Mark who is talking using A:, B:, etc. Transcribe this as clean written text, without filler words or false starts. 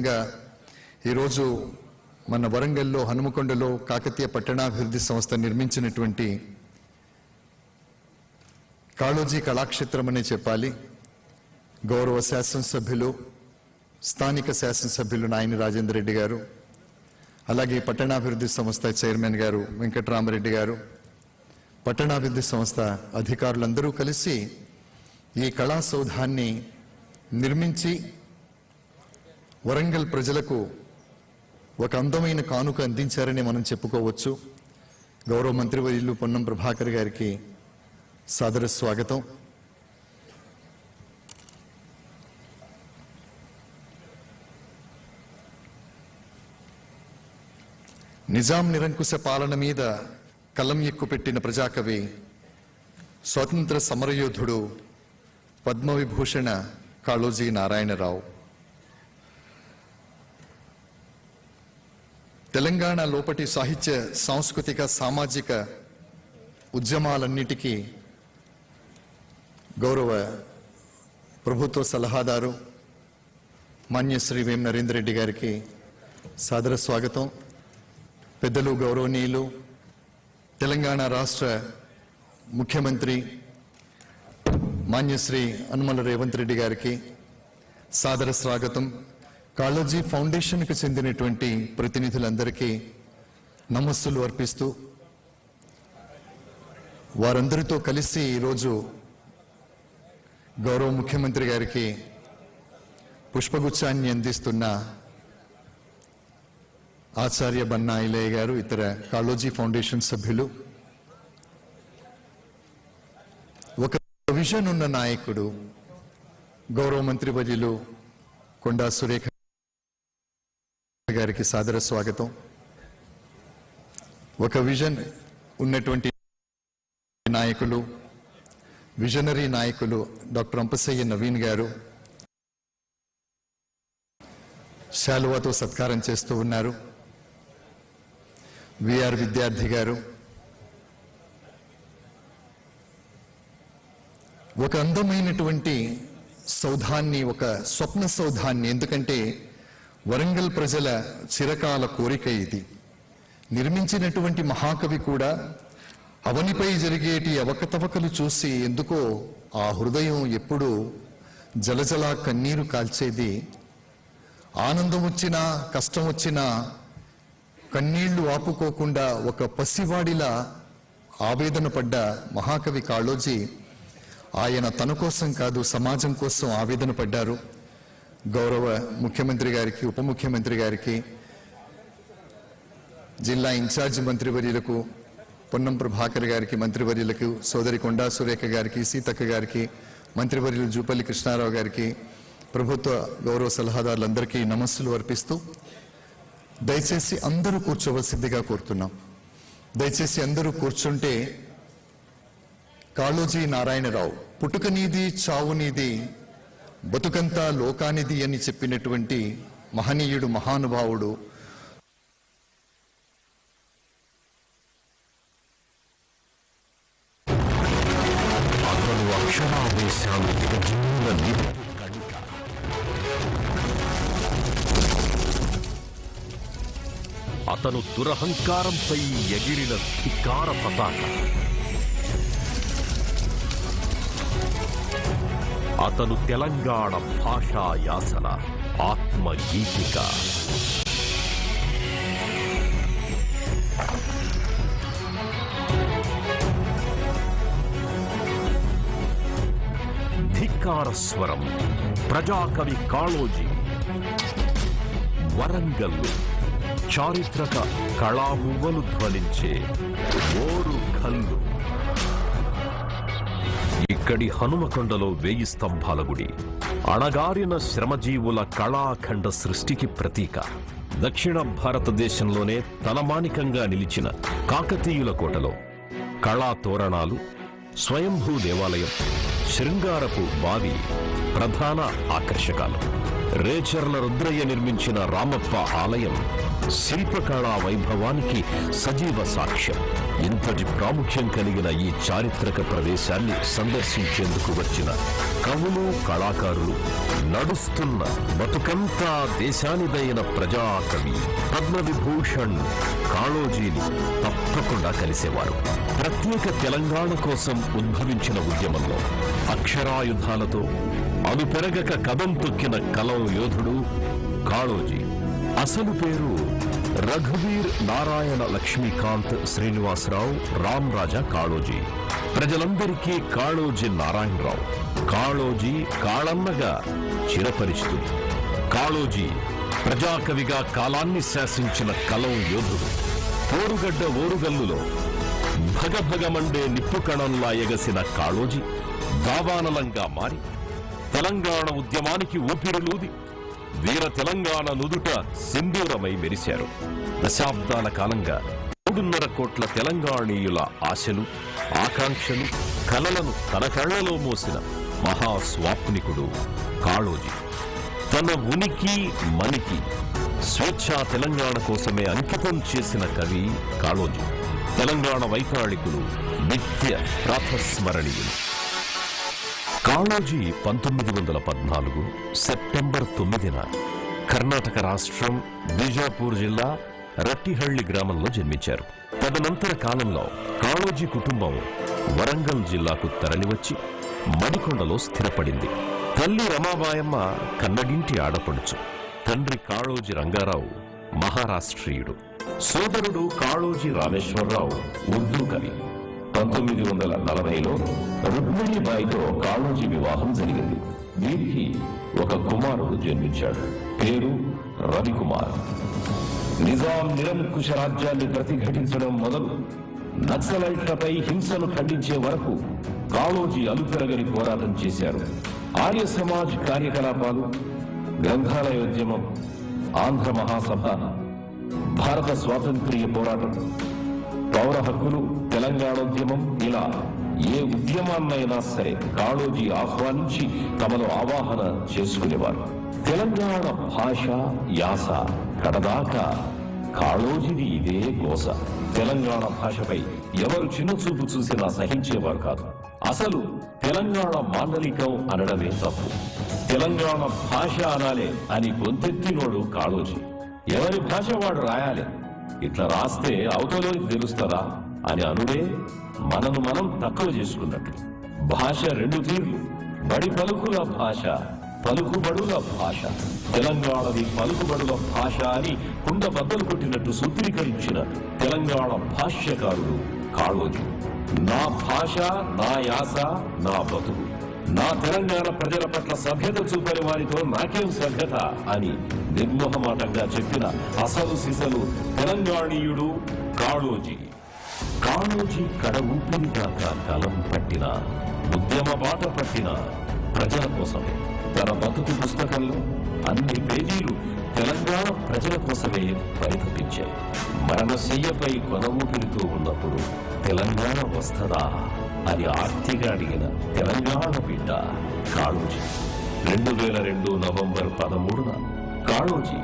A: అదేవిధంగా ఈరోజు మన వరంగల్లో హనుమకొండలో కాకతీయ పట్టణాభివృద్ధి సంస్థ నిర్మించినటువంటి కాళోజీ కళాక్షేత్రం అనే చెప్పాలి. గౌరవ శాసనసభ్యులు, స్థానిక శాసనసభ్యులు నాయని రాజేందర్ రెడ్డి గారు, అలాగే పట్టణాభివృద్ధి సంస్థ చైర్మన్ గారు వెంకటరామరెడ్డి గారు, పట్టణాభివృద్ధి సంస్థ అధికారులందరూ కలిసి ఈ కళా సౌధాన్ని నిర్మించి వరంగల్ ప్రజలకు ఒక అందమైన కానుక అందించారని మనం చెప్పుకోవచ్చు. గౌరవ మంత్రివర్యులు పొన్నం ప్రభాకర్ గారికి సాదర స్వాగతం. నిజాం నిరంకుశ పాలన మీద కలం ఎక్కుపెట్టిన ప్రజాకవి, స్వాతంత్ర సమరయోధుడు, పద్మవిభూషణ కాళోజీ నారాయణరావు తెలంగాణ లోపటి సాహిత్య, సాంస్కృతిక, సామాజిక ఉద్యమాలన్నిటికీ గౌరవ ప్రభుత్వ సలహాదారు మాన్యశ్రీ వేం నరేందర్ రెడ్డి గారికి సాదర స్వాగతం. పెద్దలు, గౌరవనీయులు, తెలంగాణ రాష్ట్ర ముఖ్యమంత్రి మాన్యశ్రీ అనుమల రేవంత్ రెడ్డి గారికి సాదర స్వాగతం. కాళోజీ ఫౌండేషన్కు చెందినటువంటి ప్రతినిధులందరికీ నమస్సులు అర్పిస్తూ, వారందరితో కలిసి ఈరోజు గౌరవ ముఖ్యమంత్రి గారికి పుష్పగుచ్చాన్ని అందిస్తున్న ఆచార్య బన్నా ఐలయ్య గారు, ఇతర కాళోజీ ఫౌండేషన్ సభ్యులు, ఒక విజన్ ఉన్న నాయకుడు గౌరవ మంత్రివర్యులు కొండా సురేఖ గారికి సాదర స్వాగతం. ఒక విజన్ ఉన్నటువంటి నాయకులు, విజనరీ నాయకులు డాక్టర్ అంపశయ్య నవీన్ గారు శాలువాతో సత్కారం చేస్తూ ఉన్నారు. విఆర్ విద్యార్థి గారు ఒక అందమైనటువంటి సౌధాన్ని, ఒక స్వప్న సౌధాన్ని, ఎందుకంటే వరంగల్ ప్రజల చిరకాల కోరిక ఇది, నిర్మించినటువంటి మహాకవి కూడా అవనిపై జరిగేటి అవకతవకలు చూసి ఎందుకో ఆ హృదయం ఎప్పుడూ జలజలా కన్నీరు కాల్చేది. ఆనందం వచ్చినా కష్టం వచ్చినా కన్నీళ్లు ఆపుకోకుండా ఒక పసివాడిలా ఆవేదన పడ్డ మహాకవి కాళోజీ, ఆయన తన కోసం కాదు సమాజం కోసం ఆవేదన పడ్డారు. గౌరవ ముఖ్యమంత్రి గారికి, ఉప ముఖ్యమంత్రి గారికి, జిల్లా ఇన్ఛార్జ్ మంత్రివర్యులకు, పొన్నం ప్రభాకర్ గారికి, మంత్రివర్యులకు, సోదరి కొండా సురేఖ గారికి, సీతక్క గారికి, మంత్రివర్యులు జూపల్లి కృష్ణారావు గారికి, ప్రభుత్వ గౌరవ సలహాదారులందరికీ నమస్సులు అర్పిస్తూ, దయచేసి అందరూ కూర్చోవలసిందిగా కోరుతున్నాం. దయచేసి అందరూ కూర్చుంటే కాళోజీ నారాయణరావు పుట్టుక నీది, చావు నీది, బతుకంతా లోకానిది అని చెప్పినటువంటి మహనీయుడు, మహానుభావుడు,
B: అతను అక్షరావేశాలు అతను దురహంకారంపై ఎగిరిన ధిక్కార పతాక, అతను తెలంగాణ భాషా యాసల ఆత్మగీతిక. ధిక్కార స్వరం ప్రజాకవి కాళోజీ. వరంగల్ చారిత్రక కళామువ్వలు ధ్వనించే ఓరు కల్లు. ఇక్కడి హనుమకొండలో 1000 స్తంభాల గుడి, అణగారిన శ్రమజీవుల కళాఖండ సృష్టికి ప్రతీక. దక్షిణ భారతదేశంలోనే తలమానికంగా నిలిచిన కాకతీయుల కోటలో కళా తోరణాలు, స్వయంభూ దేవాలయం, శృంగారపు బావి ప్రధాన ఆకర్షకాలు. రేచర్ల రుద్రయ్య నిర్మించిన రామప్ప ఆలయం శిల్పకళా వైభవానికి సజీవ సాక్ష్యం. ఇంతటి ప్రాముఖ్యం కలిగిన ఈ చారిత్రక ప్రదేశాన్ని సందర్శించేందుకు వచ్చిన కవులు, కళాకారులు నడుస్తున్న బతుకంతా దేశానిదైన ప్రజాకవి పద్మవిభూషణ్ కాళోజీని తప్పకుండా కలిసేవారు. ప్రత్యేక తెలంగాణ కోసం ఉద్భవించిన ఉద్యమంలో అక్షరాయుధాలతో అలుపెరగక కదం తొక్కిన కలం యోధుడు కాళోజీ. అసలు పేరు రఘువీర్ నారాయణ లక్ష్మీకాంత్ శ్రీనివాసరావు రామరాజా కాళోజీ. ప్రజలందరికీ కాళోజీ నారాయణరావు. కాళోజీ కాళన్నగా చిరపరిచితుడు. కాళోజీ ప్రజాకవిగా కాలాన్ని శాసించిన కలం యోధుడు. పోరుగడ్డ ఓరుగల్లులో భగభగమండే నిప్పు కణంలా ఎగసిన కాళోజీ దావానలంగా మారి తెలంగాణ ఉద్యమానికి ఊపిరులూది వీర తెలంగాణ నుదుట సింధూరమై మెరిశారు. దశాబ్దాల కాలంగా 3.5 కోట్ల తెలంగాణీయుల ఆశలు, ఆకాంక్షలు, కలలను తన కళ్లలో మోసిన మహాస్వాప్నికుడు కాళోజీ. తన ఉనికి మనికి స్వేచ్ఛా తెలంగాణ కోసమే అంకితం చేసిన కవి కాళోజీ. తెలంగాణ వైతాళికులు నిత్య ప్రాతస్మరణీయులు. కాళోజీ 1914 సెప్టెంబర్ 9న కర్ణాటక రాష్ట్రం బీజాపూర్ జిల్లా రట్టిహళ్లి గ్రామంలో జన్మించారు. తదనంతర కాలంలో కాళోజీ కుటుంబం వరంగల్ జిల్లాకు తరలివచ్చి మడికొండలో స్థిరపడింది. తల్లి రమాబాయమ్మ కన్నడింటి ఆడపడుచు. తండ్రి కాళోజీ రంగారావు మహారాష్ట్రీయుడు. సోదరుడు కాళోజీ రామేశ్వరరావు ఉర్దూ కవి. 1940లో రుక్మిణీబాయితో కాళోజీ వివాహం జరిగింది. వీరికి ఒక కుమారుడు జన్మించాడు. పేరు రవికుమార్. నిజాం నిరంకుశ రాజ్యాన్ని ప్రతిఘటించడం మొదలు నక్సలైట్లపై హింసను ఖండించే వరకు కాళోజీ అలుపెరగని పోరాటం చేశారు. ఆర్య సమాజ్ కార్యకలాపాలు, గ్రంథాలయోద్యమం, ఆంధ్ర మహాసభ, భారత స్వాతంత్ర్య పోరాటం, పౌర హక్కులు, తెలంగాణోద్యమం, ఇలా ఏ ఉద్యమాన్నైనా సరే కాళోజీ ఆహ్వానించి తమను ఆవాహన చేసుకునేవారు. తెలంగాణ భాష, యాస కడదాకా కాళోజీది ఇదే గోస. తెలంగాణ భాషపై ఎవరు చిన్నచూపు చూసినా సహించేవారు కాదు. అసలు తెలంగాణ మాండలికం అనడమే తప్పు. తెలంగాణ భాష అనాలే అని గొంతెత్తినోడు కాళోజీ. ఎవరి భాష వాడు రాయాలి. ఇట్లా రాస్తే అవతలోకి తెలుస్తారా అని అనుడే మనను మనం తక్కువ చేసుకున్నట్లు. భాష 2 తీర్లు. బడి పలుకుల భాష, పలుకుబడుల భాష. తెలంగాణది పలుకుబడుల భాష అని కుండ బద్దలు కొట్టినట్టు సూత్రీకరించిన తెలంగాణ భాష్యకారుడు కాళోజీ. నా భాష, నా యాస, నా బతుకు. నా తెలంగాణ ప్రజల పట్ల సభ్యత చూపని వారితో నాకేం సభ్యత అని నిర్మోహమాటంగా చెప్పిన అసలు సిసలు తెలంగాణీయుడు కాళోజీ. కాళోజీ కడ ఊపిరి దాకా కలం పట్టిన, ఉద్యమ బాట పట్టిన ప్రజల కోసమే. తన బతుకు పుస్తకంలో అన్ని పేజీలు తెలంగాణ ప్రజల కోసమే పరితపించాయి. మరణశయ్యపై కొన ఊపిరితో ఉన్నప్పుడు తెలంగాణ వస్తదా అని ఆర్తిగా అడిగిన తెలంగాణ బిడ్డ కాళోజీ. 2002 నవంబర్ 13న కాళోజీ